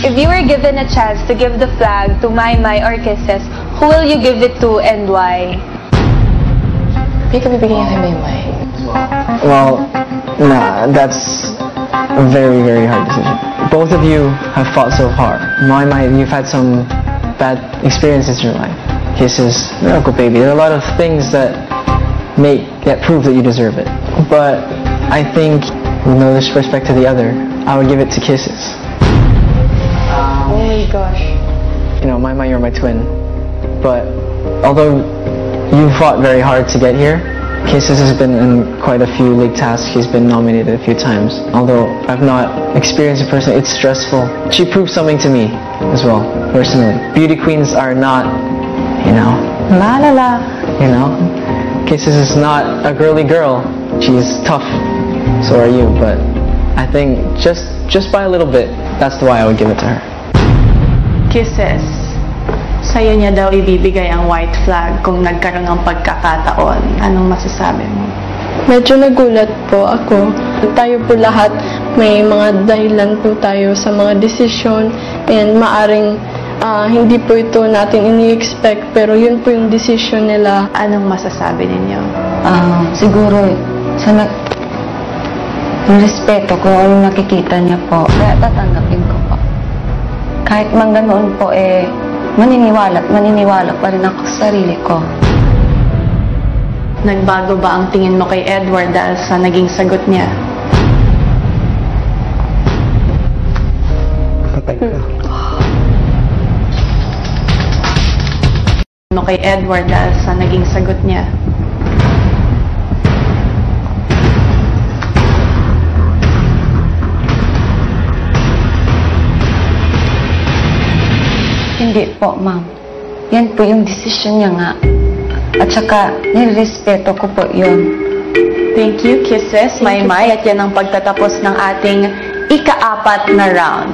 If you were given a chance to give the flag to Maymay or Kisses, who will you give it to and why? Hindi ka bibigyan niya kay Maymay. Well, nah, that's a very, very hard decision. Both of you have fought so hard. Maymay, you've had some bad experiences in your life. Kisses, Uncle Baby, there are a lot of things that prove that you deserve it. But I think, with no disrespect to the other, I would give it to Kisses. Oh my gosh. You know, Maymay, you're my twin. But although you fought very hard to get here, Kisses has been in quite a few league tasks. He's been nominated a few times. Although I've not experienced it personally, it's stressful. She proved something to me as well, personally. Beauty queens are not, you know, la la la, you know. Kisses is not a girly girl. She's tough. So are you. But I think just by a little bit, that's why I would give it to her. Kisses, sa'yo niya daw ibibigay ang white flag kung nagkaroon ng pagkakataon. Anong masasabi mo? Medyo nagulat po ako. Tayo po lahat may mga dahilan po tayo sa mga desisyon and maaring hindi po ito natin ini-expect pero yun po yung desisyon nila. Anong masasabi ninyo? Siguro yung respeto ko, yung nakikita niya po, kaya tatanggapin ko po. Kahit man ganoon po, maniniwala pa rin ako sa sarili ko. Nagbago ba ang tingin mo kay Edward dahil sa naging sagot niya? Mo kay Edward dahil sa naging sagot niya? Hindi po, ma'am. Yan po yung desisyon niya nga. At saka, nirespeto ko po yun. Thank you, Kisses, Maymay. At yan ang pagtatapos ng ating ika-4 na round.